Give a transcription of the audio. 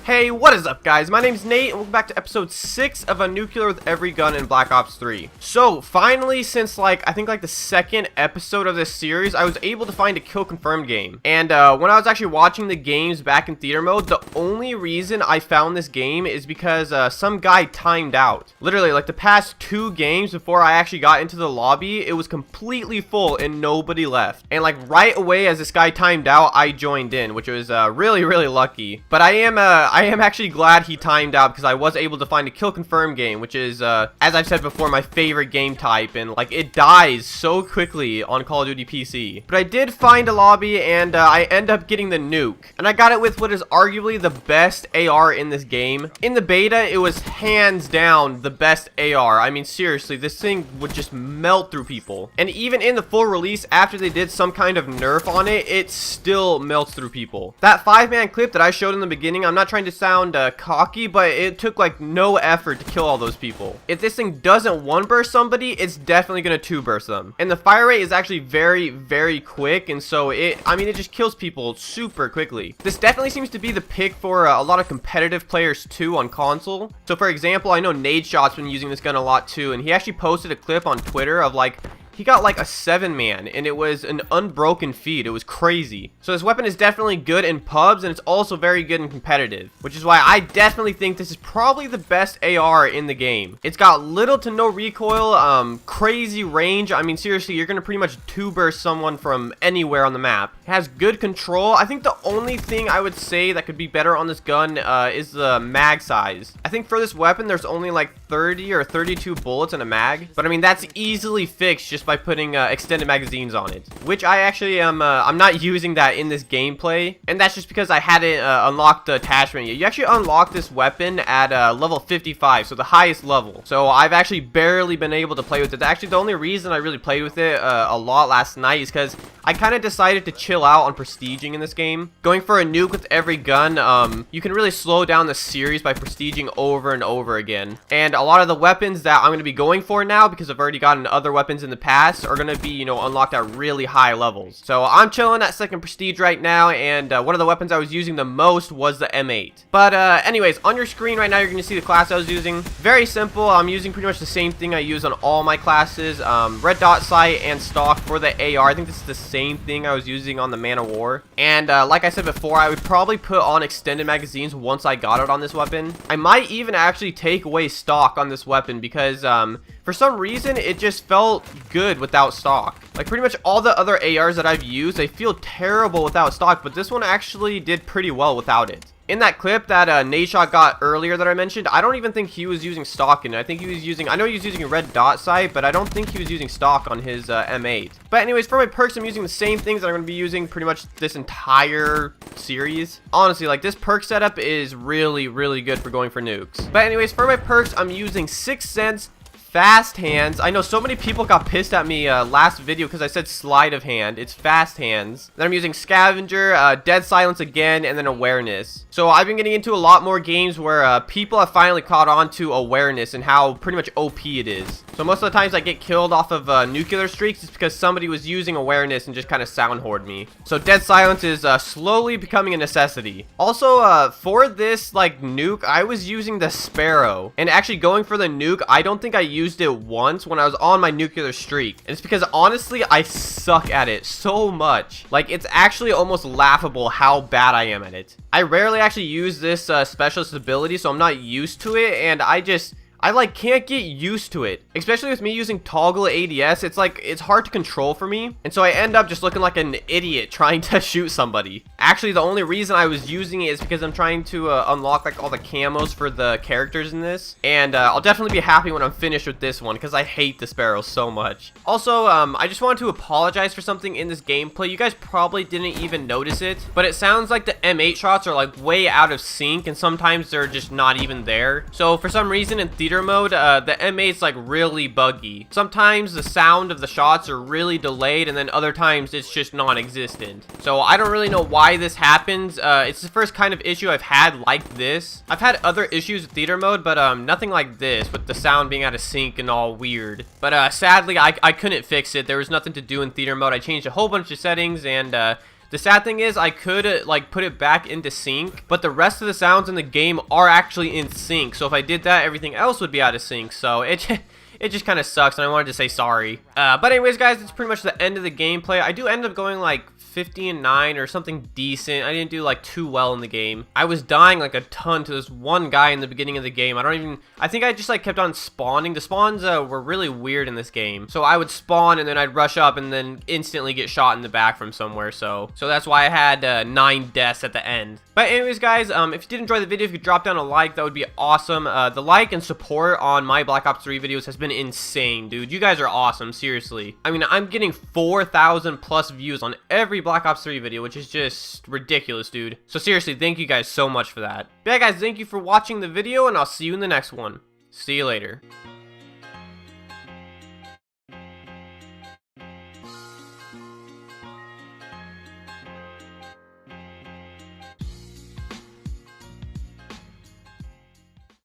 Hey, what is up, guys? My name's Nate, and welcome back to episode 6 of A Nuclear with Every Gun in Black Ops 3. So, finally, since, I think, the second episode of this series, I was able to find a kill confirmed game. And, when I was actually watching the games back in theater mode, the only reason I found this game is because, some guy timed out. Literally, the past 2 games before I actually got into the lobby, it was completely full and nobody left. And, right away as this guy timed out, I joined in, which was, really, really lucky. But I am actually glad he timed out because I was able to find a kill confirm game, which is, as I've said before, my favorite game type, and it dies so quickly on Call of Duty PC. But I did find a lobby, and I end up getting the nuke, and I got it with what is arguably the best AR in this game. In the beta, it was hands down the best AR. I mean, seriously, this thing would just melt through people. And even in the full release, after they did some kind of nerf on it, it still melts through people. That 5-man clip that I showed in the beginning, I'm not trying to sound cocky, but it took no effort to kill all those people. If this thing doesn't one burst somebody, it's definitely gonna 2-burst them. And the fire rate is actually very, very quick, and so it just kills people super quickly. This definitely seems to be the pick for a lot of competitive players too on console. So for example, I know Nadeshot's been using this gun a lot too, and he actually posted a clip on Twitter of he got a 7-man, and it was an unbroken feed. It was crazy. So this weapon is definitely good in pubs, and it's also very good in competitive, which is why I definitely think this is probably the best AR in the game. It's got little to no recoil, crazy range. I mean, seriously, you're gonna pretty much 2-burst someone from anywhere on the map. It has good control. I think the only thing I would say that could be better on this gun is the mag size. I think for this weapon, there's only 30 or 32 bullets in a mag, but I mean, that's easily fixed just by putting extended magazines on it, which I actually am I'm not using that in this gameplay, and that's just because I hadn't unlocked the attachment yet. You actually unlock this weapon at level 55, so the highest level. So I've actually barely been able to play with it. Actually, the only reason I really played with it a lot last night is because I kind of decided to chill out on prestiging in this game. Going for a nuke with every gun, you can really slow down the series by prestiging over and over again. And a lot of the weapons that I'm going to be going for now, because I've already gotten other weapons in the past, are going to be, unlocked at really high levels. So I'm chilling at second prestige right now, and one of the weapons I was using the most was the M8. But anyways, on your screen right now, you're going to see the class I was using. Very simple. I'm using pretty much the same thing I use on all my classes. Red dot sight and stock for the AR. I think this is the same thing I was using on the Man of War. And like I said before, I would probably put on extended magazines once I got it on this weapon. I might even actually take away stock on this weapon because for some reason it just felt good without stock. Pretty much all the other ARs that I've used, they feel terrible without stock, but this one actually did pretty well without it. In that clip that Nadeshot got earlier that I mentioned, I don't even think he was using stock in it. I think he was using, I know he was using a red dot sight, but I don't think he was using stock on his M8. But anyways, for my perks, I'm using the same things that I'm going to be using pretty much this entire series. Honestly, this perk setup is really, really good for going for nukes. But anyways, for my perks, I'm using 6 cents, fast hands. I know so many people got pissed at me last video because I said sleight of hand. It's fast hands. Then I'm using scavenger, dead silence again, and then awareness. So I've been getting into a lot more games where people have finally caught on to awareness and how pretty much OP it is. So most of the times I get killed off of nuclear streaks, it's because somebody was using awareness and just kind of sound hoard me. So dead silence is slowly becoming a necessity. Also, for this nuke, I was using the Sparrow, and actually going for the nuke, I don't think I used it once when I was on my nuclear streak. And it's because honestly, I suck at it so much. It's actually almost laughable how bad I am at it. I rarely actually use this specialist ability, so I'm not used to it, and I can't get used to it, especially with me using toggle ADS. It's hard to control for me, and so I end up just looking like an idiot trying to shoot somebody. Actually, the only reason I was using it is because I'm trying to unlock all the camos for the characters in this, and I'll definitely be happy when I'm finished with this one because I hate the Sparrow so much. Also, I just wanted to apologize for something in this gameplay. You guys probably didn't even notice it, but it sounds like the M8 shots are way out of sync, and sometimes they're just not even there. So for some reason in theater mode, the M8's really buggy. Sometimes the sound of the shots are really delayed, and then other times it's just non-existent. So I don't really know why this happens. It's the first kind of issue I've had like this. I've had other issues with theater mode, but nothing like this, with the sound being out of sync and all weird. But sadly, I couldn't fix it. There was nothing to do in theater mode. I changed a whole bunch of settings, and The sad thing is I could like put it back into sync, but the rest of the sounds in the game are actually in sync. So if I did that, everything else would be out of sync. So it just kind of sucks, and I wanted to say sorry. But anyways, guys, it's pretty much the end of the gameplay. I do end up going like 50-9 or something decent. I didn't do like too well in the game. I was dying like a ton to this one guy in the beginning of the game. I think I just like kept on spawning. The spawns were really weird in this game. So I would spawn and then I'd rush up and then instantly get shot in the back from somewhere. So that's why I had 9 deaths at the end. But anyways, guys, if you did enjoy the video, if you could drop down a like, that would be awesome. The like and support on my Black Ops 3 videos has been insane, dude. You guys are awesome, seriously. I mean, I'm getting 4,000 plus views on every Black Ops 3 video, which is just ridiculous, dude. So seriously, thank you guys so much for that. But yeah, guys, thank you for watching the video, and I'll see you in the next one. See you later.